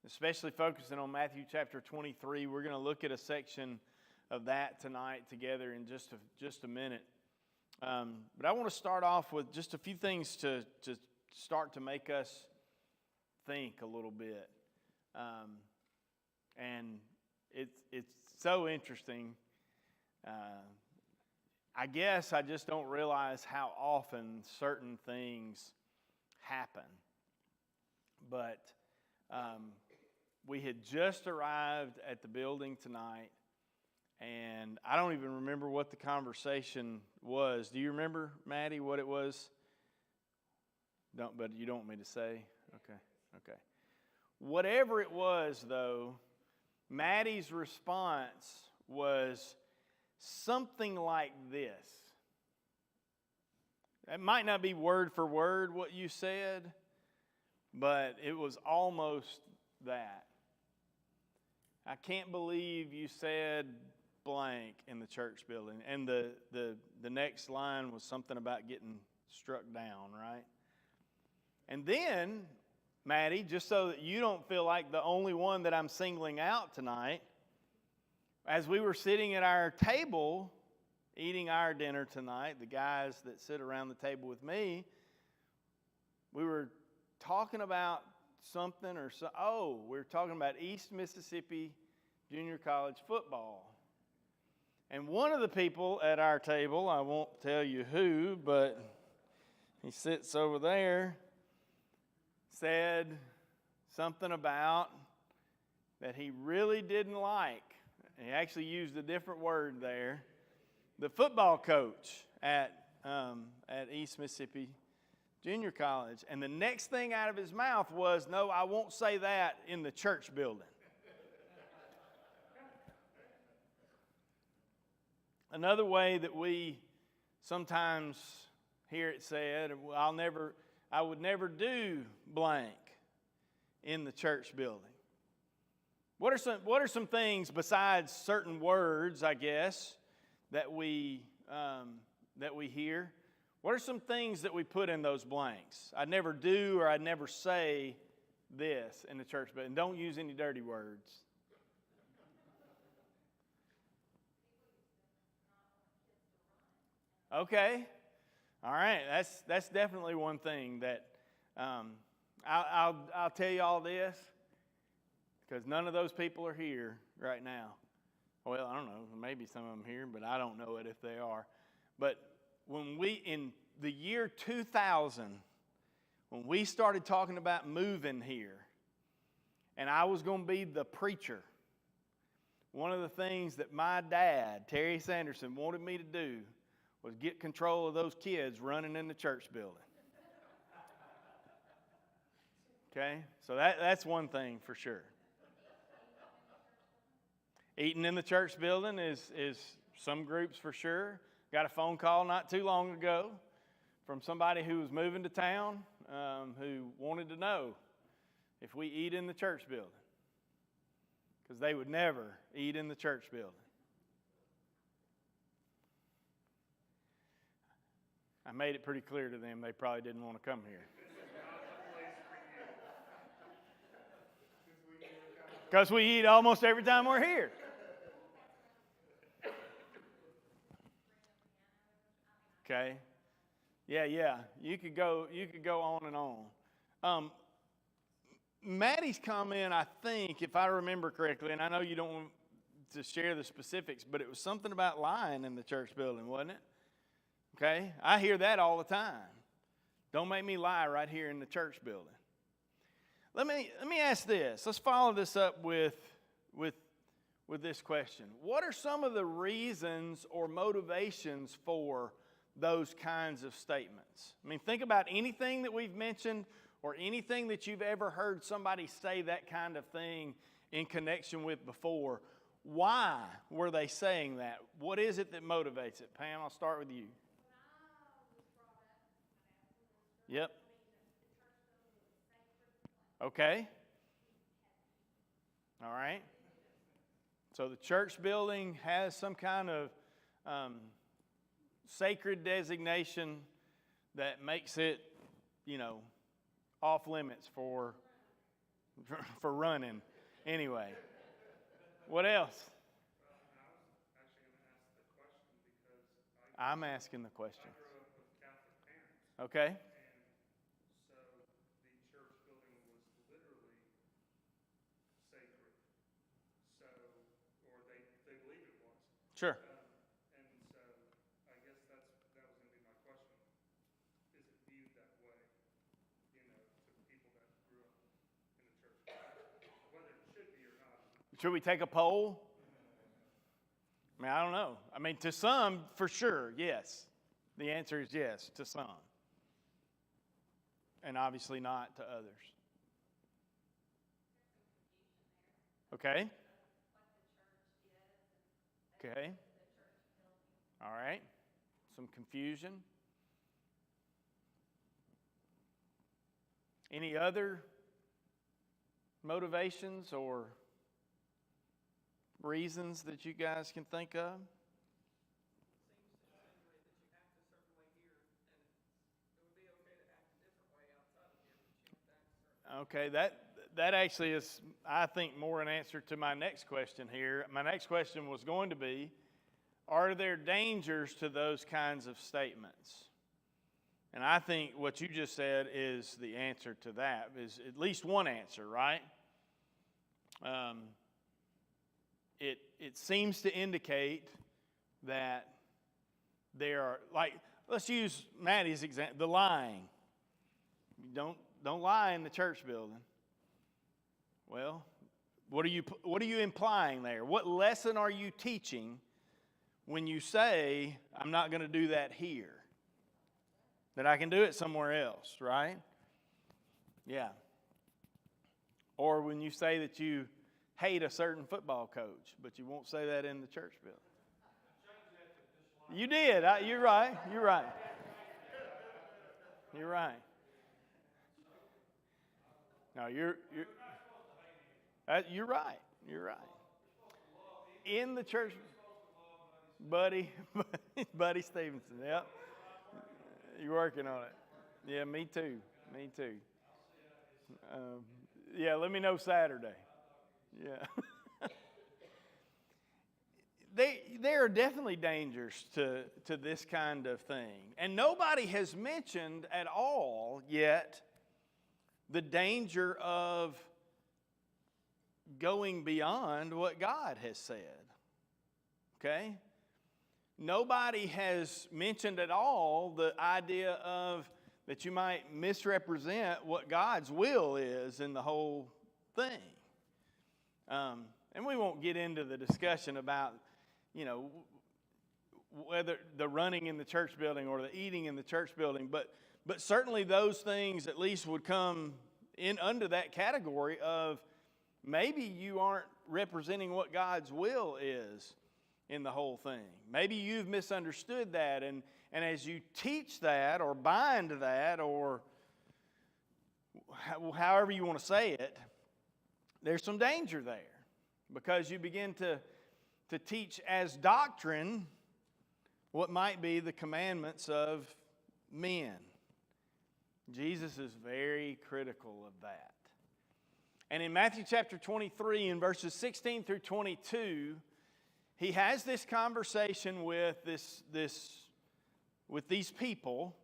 especially focusing on Matthew chapter 23. We're going to look at a section of that tonight together in just a minute. But I want to start off with just a few things to start to make us think a little bit. And it's so interesting. I guess I just don't realize how often certain things happen. But we had just arrived at the building tonight, and I don't even remember what the conversation was. Do you remember, Maddie, what it was? But you don't want me to say? Okay. Whatever it was, though, Maddie's response was something like this. It might not be word for word what you said, but it was almost that. I can't believe you said blank in the church building. And the next line was something about getting struck down, right? And then, Maddie, just so that you don't feel like the only one that I'm singling out tonight, as we were sitting at our table eating our dinner tonight, the guys that sit around the table with me, we were talking about something we were talking about East Mississippi Junior College football. And one of the people at our table, I won't tell you who, but he sits over there, said something about that he really didn't like. He actually used a different word there. The football coach at East Mississippi Junior College. And the next thing out of his mouth was, no, I won't say that in the church building. Another way that we sometimes hear it said, I would never do blank in the church building. What are some things besides certain words, I guess, that we hear? What are some things that we put in those blanks? I'd never do or I'd never say this in the church building. Don't use any dirty words. Okay. All right. That's definitely one thing that I'll tell you all this because none of those people are here right now. Well, I don't know. Maybe some of them here, but I don't know it if they are. But in the year 2000, when we started talking about moving here, and I was going to be the preacher, one of the things that my dad, Terry Sanderson, wanted me to do was get control of those kids running in the church building. Okay? So that's one thing for sure. Eating in the church building is some groups for sure. Got a phone call not too long ago from somebody who was moving to town who wanted to know if we eat in the church building. Because they would never eat in the church building. I made it pretty clear to them they probably didn't want to come here. Because we eat almost every time we're here. Okay. Yeah. You could go on and on. Maddie's comment, I think, if I remember correctly, and I know you don't want to share the specifics, but it was something about lying in the church building, wasn't it? Okay? I hear that all the time. Don't make me lie right here in the church building. Let me ask this. Let's follow this up with this question. What are some of the reasons or motivations for those kinds of statements? I mean, think about anything that we've mentioned or anything that you've ever heard somebody say that kind of thing in connection with before. Why were they saying that? What is it that motivates it? Pam, I'll start with you. Yep. Okay. All right. So the church building has some kind of sacred designation that makes it, off limits for for running. Anyway, what else? I'm asking the question. I grew up with Catholic parents, Okay. and so the church building was literally sacred. So, or they believed it was. Sure. And so I guess that was going to be my question. Is it viewed that way, to people that grew up in the church? Whether it should be or not. Should we take a poll? I mean, I don't know. I mean, to some, for sure, yes. The answer is yes, to some. And obviously not to others. Okay? Okay. All right. Some confusion. Any other motivations or reasons that you guys can think of? Okay, that actually is, I think, more an answer to my next question here. My next question was going to be, are there dangers to those kinds of statements? And I think what you just said is the answer to that, is at least one answer, right? It seems to indicate that there are, like, let's use Maddie's example, the lying. Don't lie in the church building. Well, what are you implying there? What lesson are you teaching when you say, I'm not going to do that here? That I can do it somewhere else, right? Yeah. Or when you say that you hate a certain football coach, but you won't say that in the church building. You did. You're right. You're right. You're right. No, you're right. You're right. In the church, Buddy Stevenson. Yep. You're working on it. Yeah, me too. Me too. Yeah, let me know Saturday. Yeah. There are definitely dangers to this kind of thing. And nobody has mentioned at all yet the danger of going beyond what God has said. Okay? Nobody has mentioned at all the idea of that you might misrepresent what God's will is in the whole thing. And we won't get into the discussion about, whether the running in the church building or the eating in the church building, but certainly those things at least would come in under that category of maybe you aren't representing what God's will is in the whole thing. Maybe you've misunderstood that, and as you teach that or bind that or however you want to say it, there's some danger there because you begin to teach as doctrine what might be the commandments of men. Jesus is very critical of that. And in Matthew chapter 23, in verses 16 through 22, he has this conversation with with these people,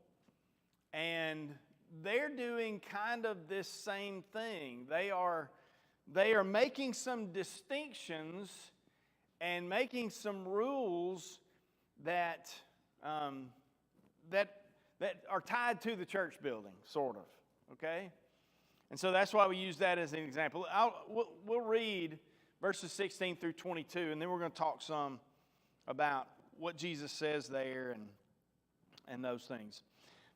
and they're doing kind of this same thing. They are making some distinctions and making some rules that are tied to the church building, sort of. Okay? And so that's why we use that as an example. We'll read verses 16 through 22, and then we're going to talk some about what Jesus says there and those things.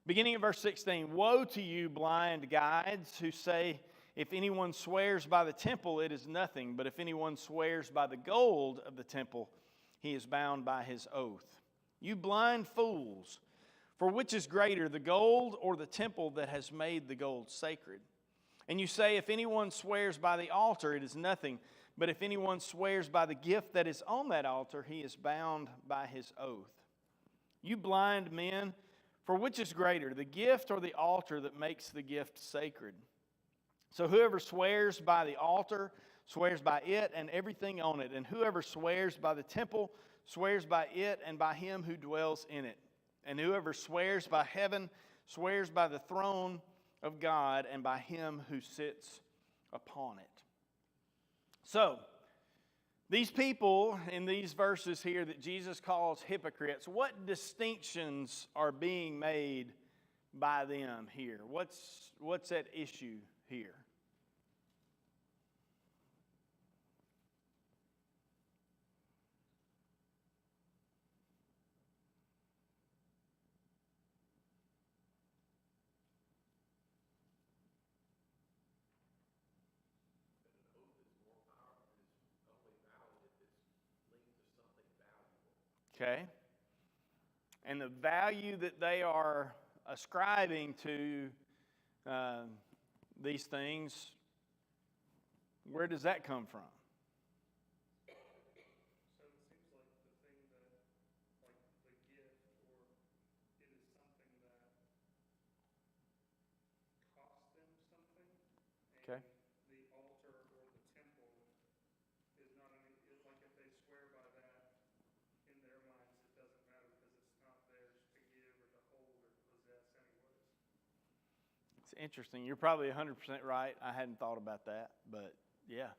Beginning at verse 16, "Woe to you, blind guides, who say, if anyone swears by the temple, it is nothing. But if anyone swears by the gold of the temple, he is bound by his oath. You blind fools, for which is greater, the gold or the temple that has made the gold sacred? And you say, if anyone swears by the altar, it is nothing. But if anyone swears by the gift that is on that altar, he is bound by his oath. You blind men, for which is greater, the gift or the altar that makes the gift sacred? So whoever swears by the altar swears by it and everything on it. And whoever swears by the temple swears by it and by him who dwells in it. And whoever swears by heaven swears by the throne of God and by him who sits upon it. So, these people in these verses here that Jesus calls hypocrites, what distinctions are being made by them here? What's at issue here? Okay? And the value that they are ascribing to these things, where does that come from? So it seems like the thing that, like the gift, or it is something that cost them something, Okay. and the altar or the temple is not any, like if they swear by that, in their minds it doesn't matter because it's not theirs to give or to hold or to possess anyways. It's interesting. You're probably 100% right. I hadn't thought about that, but yeah.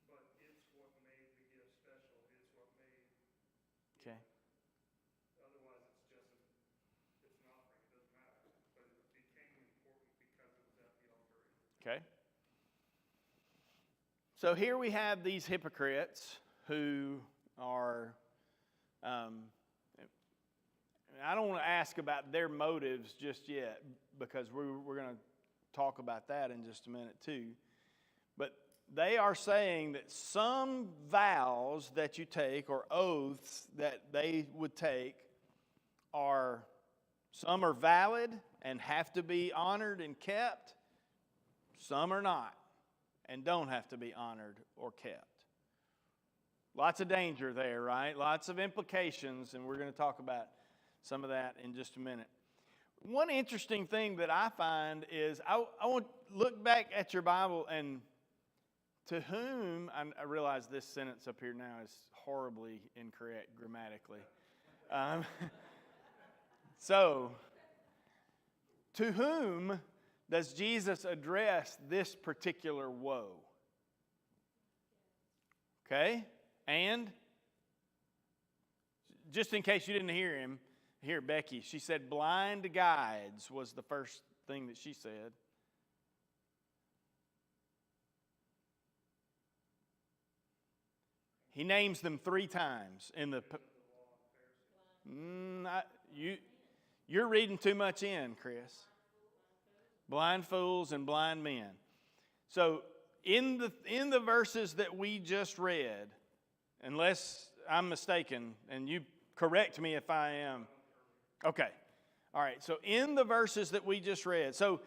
But it's what made the gift special. It's what made, Okay. otherwise it's just it's an offering. It doesn't matter. But it became important because it was at the altar. Okay. So here we have these hypocrites who are, I don't want to ask about their motives just yet because we're going to talk about that in just a minute too. But they are saying that some vows that you take or oaths that they would take are, some are valid and have to be honored and kept. Some are not and don't have to be honored or kept. Lots of danger there, right? Lots of implications, and we're going to talk about some of that in just a minute. One interesting thing that I find is I want to look back at your Bible and to whom, I realize this sentence up here now is horribly incorrect grammatically. So, to whom does Jesus address this particular woe? Okay? And just in case you didn't hear Becky, she said blind guides was the first thing that she said. He names them 3 times in the. You're reading too much in, Chris. Blind fools and blind men. So in the verses that we just read, unless I'm mistaken, and you correct me if I am. Okay. All right. So in the verses that we just read, so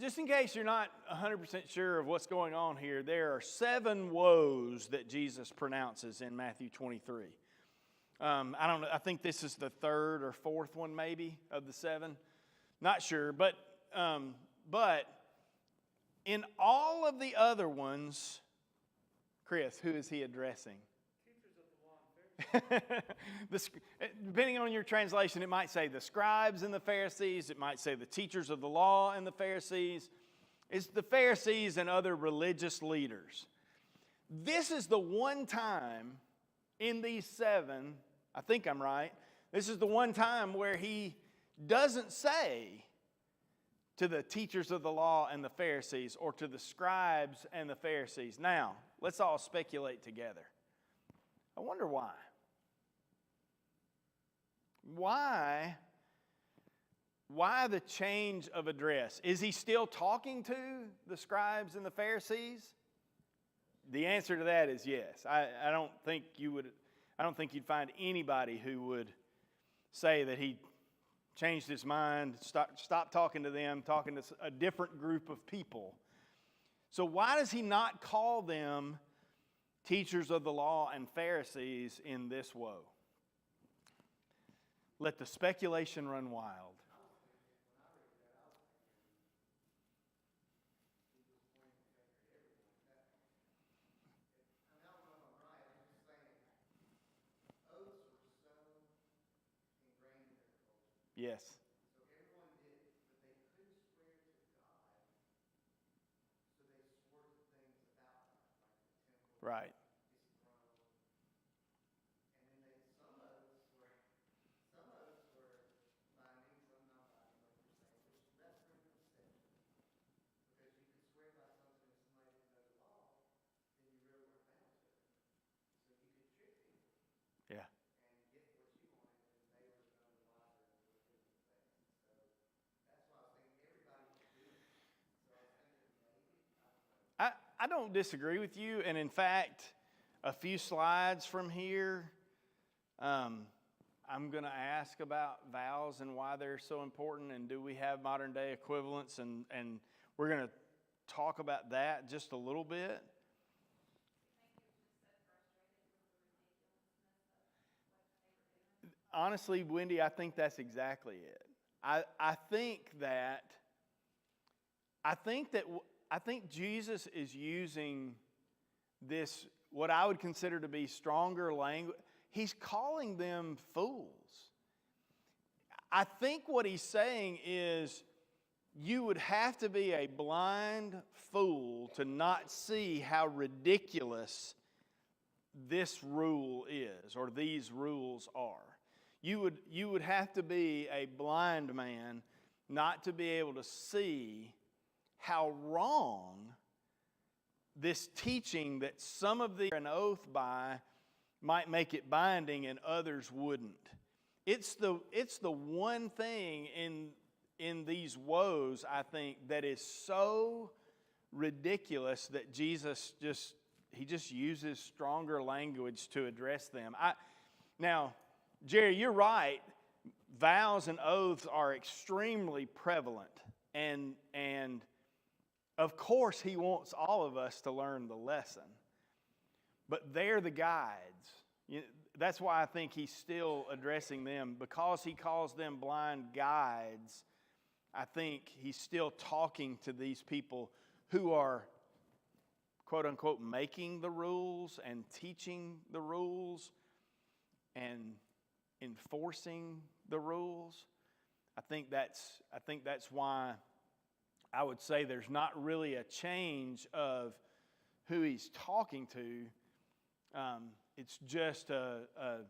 just in case you're not 100% sure of what's going on here, there are 7 woes that Jesus pronounces in Matthew 23. I don't know. I think this is the 3rd or 4th one, maybe, of the 7. Not sure, but in all of the other ones, Chris, who is he addressing? Depending on your translation, it might say the scribes and the Pharisees. It might say the teachers of the law and the Pharisees. It's the Pharisees and other religious leaders. This is the one time in these 7, I think I'm right, this is the one time where he doesn't say to the teachers of the law and the Pharisees or to the scribes and the Pharisees. Now, let's all speculate together. I wonder why. Why the change of address? Is he still talking to the scribes and the Pharisees? The answer to that is yes. I don't think you'd find anybody who would say that he changed his mind, stopped talking to them, talking to a different group of people. So why does he not call them teachers of the law and Pharisees in this woe? Let the speculation run wild. Yes. So everyone did, but they couldn't swear to God, so they swore to things about God, like the temple, Right. his throne, and then some oaths were binding, some not binding, like you're saying, which left room for deception. Because you could swear by something if somebody didn't know the law, then you really weren't bound to it. So you could trick people Yeah. and get what you wanted, and they were none the wiser and were doing the things. So that's why I was thinking everybody was doing it. So I was thinking maybe, I don't know. I don't disagree with you. And in fact, a few slides from here, I'm going to ask about vows and why they're so important, and do we have modern day equivalents, and we're going to talk about that just a little bit. Honestly, Wendy, I think that's exactly it. I think Jesus is using this, what I would consider to be stronger language. He's calling them fools. I think what he's saying is, you would have to be a blind fool to not see how ridiculous this rule is, or these rules are. You would have to be a blind man not to be able to see how wrong this teaching that some of the an oath by might make it binding and others wouldn't. It's the one thing in these woes, I think, that is so ridiculous that Jesus just uses stronger language to address them. Now, Jerry, you're right. Vows and oaths are extremely prevalent, and of course he wants all of us to learn the lesson. But they're the guides. That's why I think he's still addressing them, because he calls them blind guides. I think he's still talking to these people who are, quote unquote, making the rules and teaching the rules and enforcing the rules. I think that's why I would say there's not really a change of who he's talking to. It's just an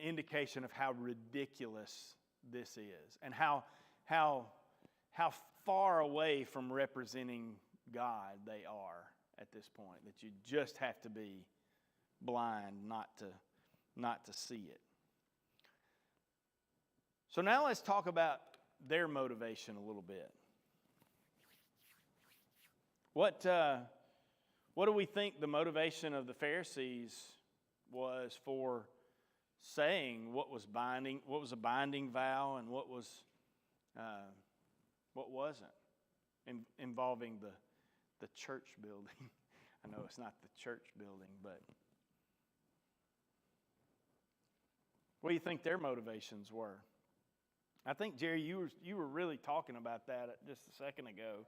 indication of how ridiculous this is, and how far away from representing God they are at this point. That you just have to be blind not to see it. So now let's talk about their motivation a little bit. What do we think the motivation of the Pharisees was for saying what was binding, what was a binding vow, and what wasn't, involving the church building? I know it's not the church building, but what do you think their motivations were? I think, Jerry, you were really talking about that just a second ago.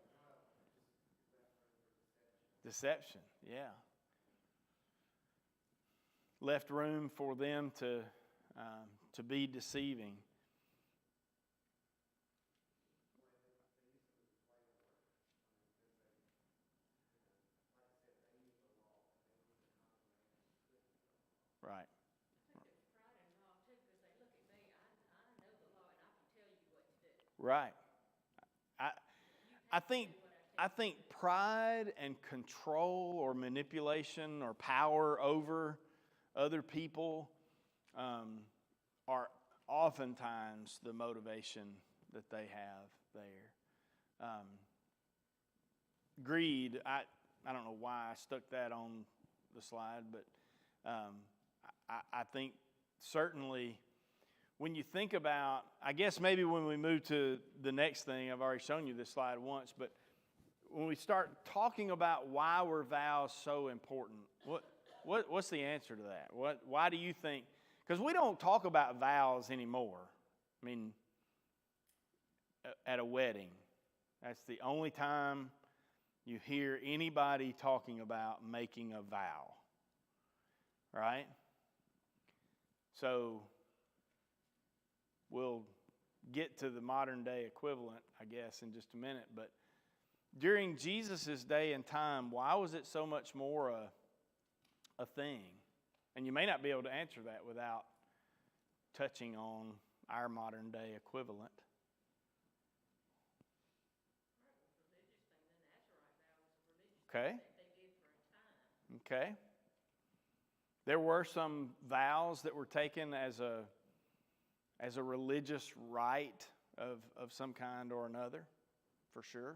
Deception, yeah. Left room for them to be deceiving. Right. Right. I think pride and control or manipulation or power over other people are oftentimes the motivation that they have there. Greed, I don't know why I stuck that on the slide, but I think certainly when you think about, I guess maybe when we move to the next thing, I've already shown you this slide once, but when we start talking about why were vows so important, what's the answer to that? Why do you think? Because we don't talk about vows anymore. I mean, at a wedding, that's the only time you hear anybody talking about making a vow, right? So we'll get to the modern day equivalent, I guess, in just a minute. But during Jesus' day and time, why was it so much more a thing? And you may not be able to answer that without touching on our modern day equivalent. Okay. Okay. There were some vows that were taken as a religious rite of some kind or another, for sure.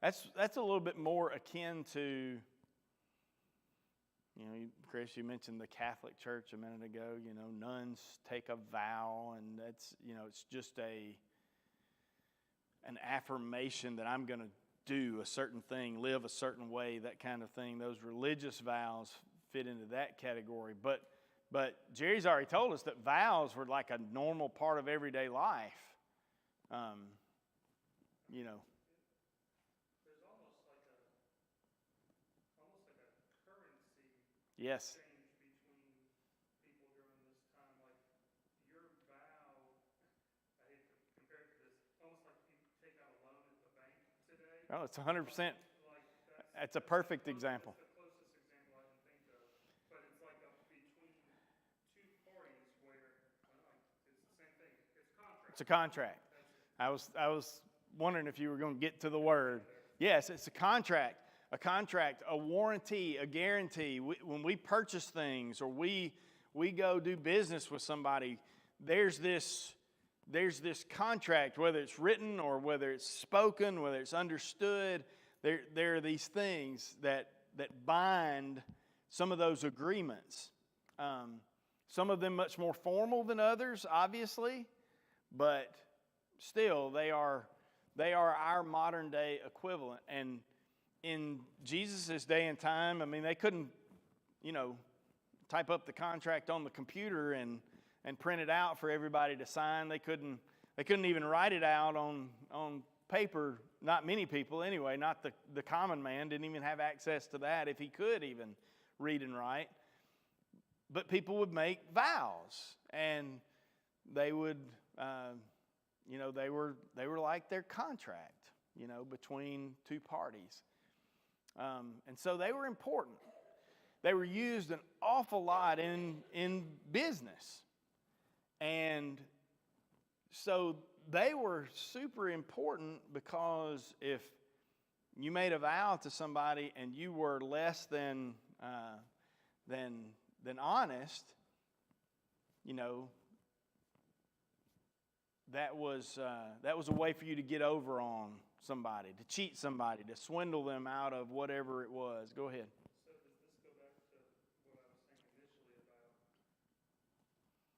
That's a little bit more akin to, Chris, you mentioned the Catholic Church a minute ago. Nuns take a vow, and that's, it's just an affirmation that I'm going to do a certain thing, live a certain way, that kind of thing. Those religious vows fit into that category. But Jerry's already told us that vows were like a normal part of everyday life. There's almost like a currency Yes. exchange between people during this time. Like your vow, I hate to compare it to this, almost like you take out a loan at the bank today. Oh, it's 100%. Like That's a perfect example. That's the closest example I can think of. But it's like between two parties where it's the same thing. It's a contract. It's a contract. I was wondering if you were going to get to the word. Yes, it's a contract, a warranty, a guarantee. When we purchase things or we go do business with somebody, there's this contract, whether it's written or whether it's spoken, whether it's understood. There are these things that bind some of those agreements. Some of them much more formal than others, obviously, but still they are our modern day equivalent. And in Jesus' day and time, I mean, they couldn't, type up the contract on the computer and print it out for everybody to sign. They couldn't even write it out on paper. Not many people anyway, not the common man didn't even have access to that if he could even read and write. But people would make vows, and they would, they were like their contract, between two parties. And so they were important. They were used an awful lot in business. And so they were super important because if you made a vow to somebody and you were less than honest, that was a way for you to get over on somebody, to cheat somebody, to swindle them out of whatever it was. Go ahead. So does this go back to what I was saying initially about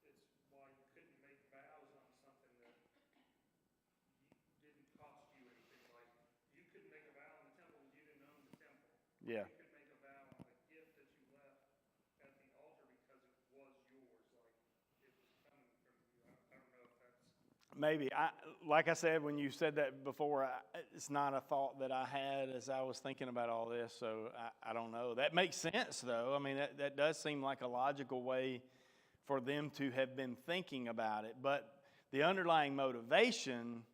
it's why you couldn't make vows on something that didn't cost you anything? Like you couldn't make a vow in the temple and you didn't own the temple. Yeah. You could make a vow on a gift that you left at the altar because it was yours, like it was coming from you. I don't know if that's Maybe. Like I said, when you said that before, it's not a thought that I had as I was thinking about all this, so I don't know. That makes sense, though. I mean, that does seem like a logical way for them to have been thinking about it. But the underlying motivation,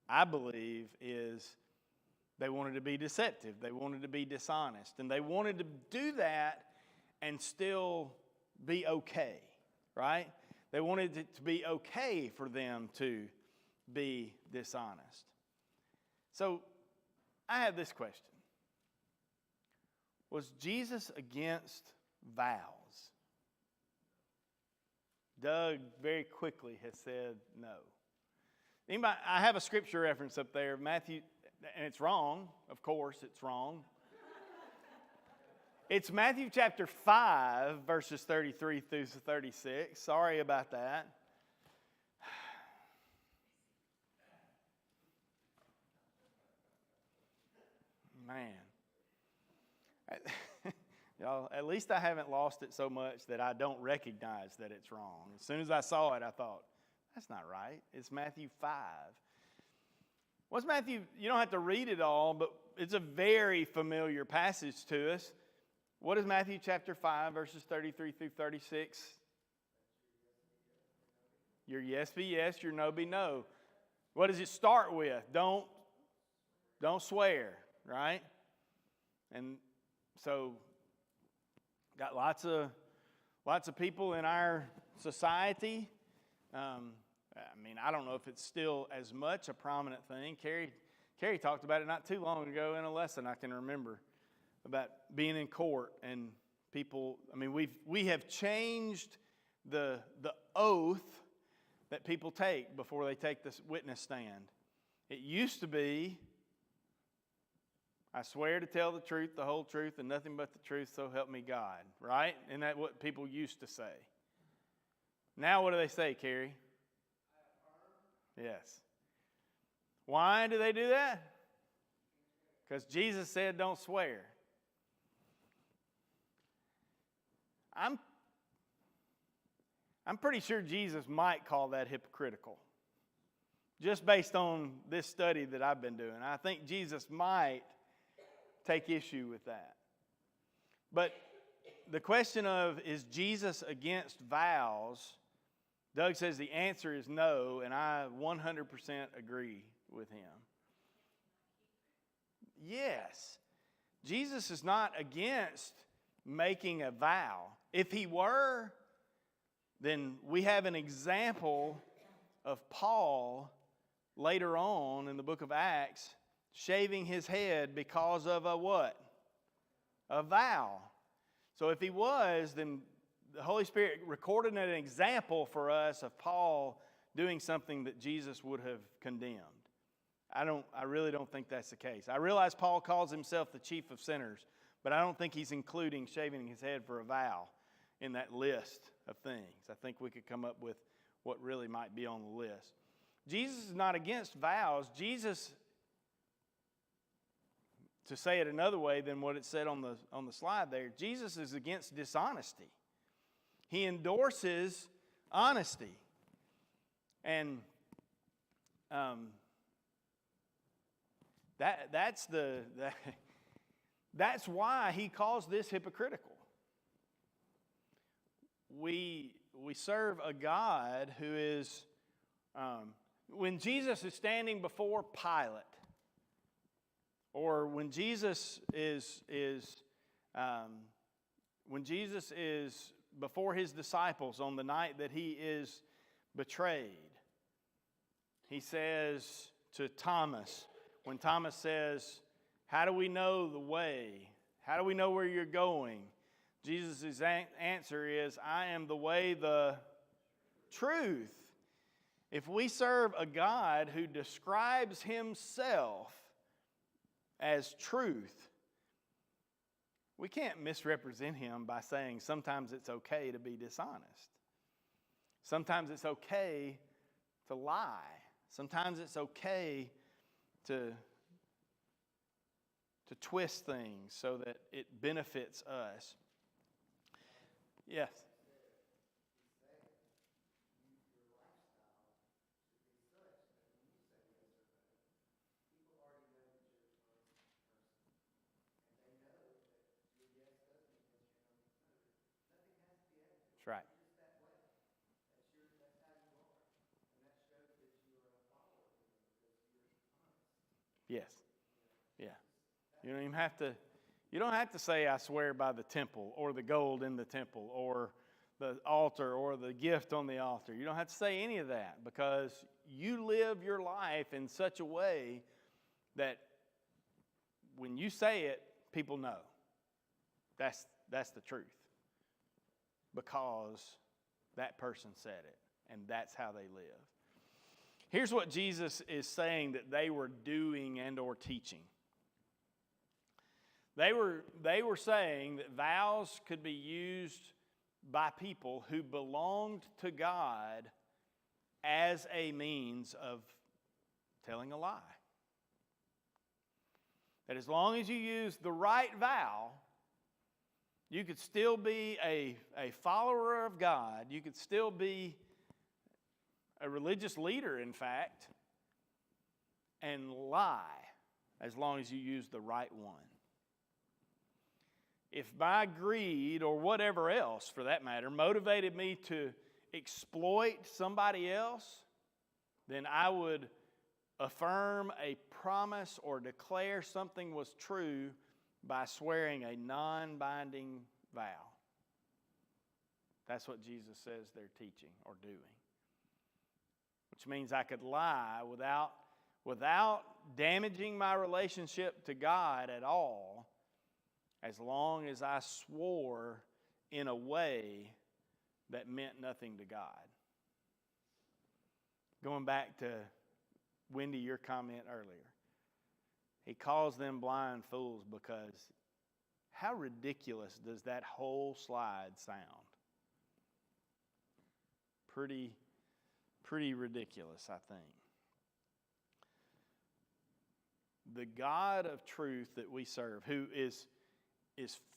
I believe, is they wanted to be deceptive. They wanted to be dishonest. And they wanted to do that and still be okay, right? They wanted it to be okay for them to be dishonest. So I have this question. Was Jesus against vows? Doug very quickly has said no. Anybody, I have a scripture reference up there, Matthew, and it's wrong. Of course, it's wrong. It's Matthew chapter 5, verses 33 through 36. Sorry about that. Man. Y'all, at least I haven't lost it so much that I don't recognize that it's wrong. As soon as I saw it, I thought, that's not right. It's Matthew 5. What's Matthew? You don't have to read it all, but it's a very familiar passage to us. What is Matthew chapter 5, verses 33 through 36? Your yes be yes, your no be no. What does it start with? Don't swear, right? And so, got lots of people in our society. I don't know if it's still as much a prominent thing. Carrie talked about it not too long ago in a lesson I can remember about being in court and people. We have changed the oath that people take before they take this witness stand. It used to be, I swear to tell the truth, the whole truth, and nothing but the truth, so help me God, right? Isn't that what people used to say? Now what do they say, Carrie? Yes. Why do they do that? Because Jesus said don't swear. I'm pretty sure Jesus might call that hypocritical. Just based on this study that I've been doing. I think Jesus might take issue with that. But the question of, is Jesus against vows? Doug says the answer is no, and I 100% agree with him. Yes. Jesus is not against making a vow. If he were, then we have an example of Paul later on in the book of Acts shaving his head because of a what? A vow. So if he was, then the Holy Spirit recorded an example for us of Paul doing something that Jesus would have condemned. I really don't think that's the case. I realize Paul calls himself the chief of sinners, but I don't think he's including shaving his head for a vow in that list of things. I think we could come up with what really might be on the list. Jesus is not against vows. Jesus, to say it another way than what it said on the slide there, Jesus is against dishonesty. He endorses honesty. And that's why he calls this hypocritical. We serve a God who is, when Jesus is standing before Pilate, or when Jesus is before his disciples on the night that he is betrayed, he says to Thomas, when Thomas says, "How do we know the way? How do we know where you're going?" Jesus' answer is, "I am the way, the truth." If we serve a God who describes himself as truth, we can't misrepresent him by saying sometimes it's okay to be dishonest. Sometimes it's okay to lie. Sometimes it's okay to twist things so that it benefits us. Yes. That's right. Yes. Yeah. You don't have to say, "I swear by the temple," or the gold in the temple, or the altar, or the gift on the altar. You don't have to say any of that, because you live your life in such a way that when you say it, people know. That's the truth. Because that person said it, and that's how they live. Here's what Jesus is saying that they were doing and or teaching. They were saying that vows could be used by people who belonged to God as a means of telling a lie. That as long as you use the right vow, you could still be a follower of God. You could still be a religious leader, in fact, and lie as long as you use the right one. If my greed, or whatever else for that matter, motivated me to exploit somebody else, then I would affirm a promise or declare something was true by swearing a non-binding vow. That's what Jesus says they're teaching or doing. Which means I could lie without damaging my relationship to God at all, as long as I swore in a way that meant nothing to God. Going back to Wendy, your comment earlier. He calls them blind fools because how ridiculous does that whole slide sound? Pretty ridiculous, I think. The God of truth that we serve, who is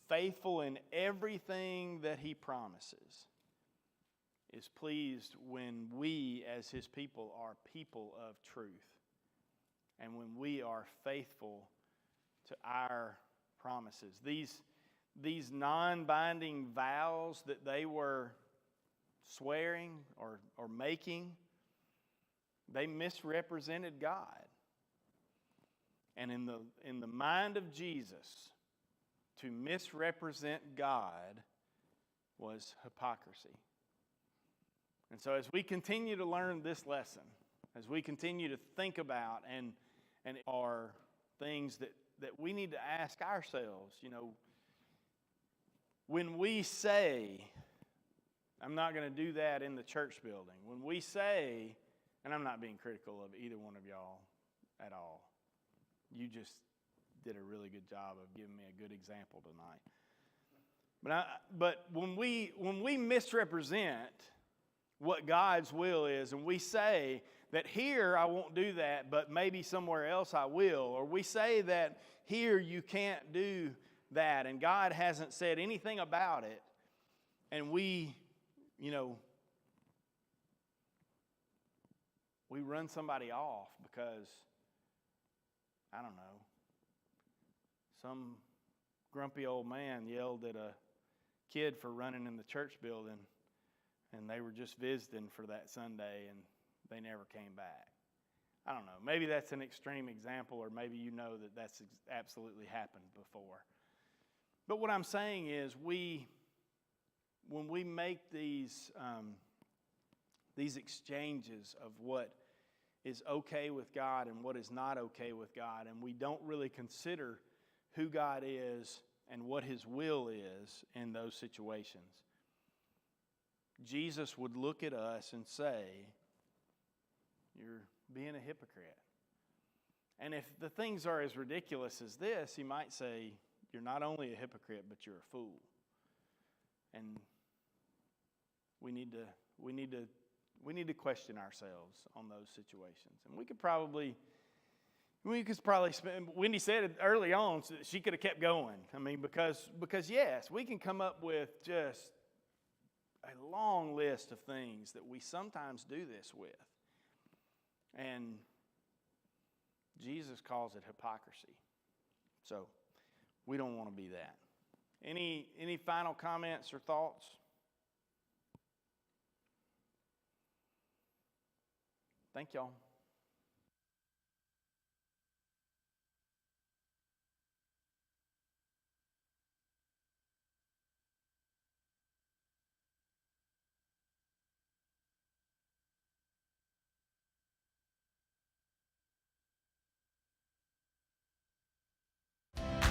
faithful in everything that He promises, is pleased when we as His people are people of truth, and when we are faithful to our promises. These non-binding vows that they were swearing or making, they misrepresented God. And in the mind of Jesus, to misrepresent God was hypocrisy. And so as we continue to learn this lesson, as we continue to think about and are things that we need to ask ourselves, when we say, I'm not going to do that in the church building. When we say, and I'm not being critical of either one of y'all at all. You just did a really good job of giving me a good example tonight. But when we misrepresent what God's will is, and we say that here I won't do that, but maybe somewhere else I will, or we say that here you can't do that, and God hasn't said anything about it, and we run somebody off because, I don't know, some grumpy old man yelled at a kid for running in the church building, and they were just visiting for that Sunday, and they never came back. I don't know. Maybe that's an extreme example, or maybe you know that that's absolutely happened before. But what I'm saying is when we make these exchanges of what is okay with God and what is not okay with God, and we don't really consider who God is and what His will is in those situations, Jesus would look at us and say, you're being a hypocrite. And if the things are as ridiculous as this, He might say, you're not only a hypocrite, but you're a fool. And we need to question ourselves on those situations. And we could probably spend, Wendy said it early on, so she could have kept going. I mean, because yes, we can come up with just a long list of things that we sometimes do this with. And Jesus calls it hypocrisy. So we don't want to be that. Any final comments or thoughts? Thank y'all.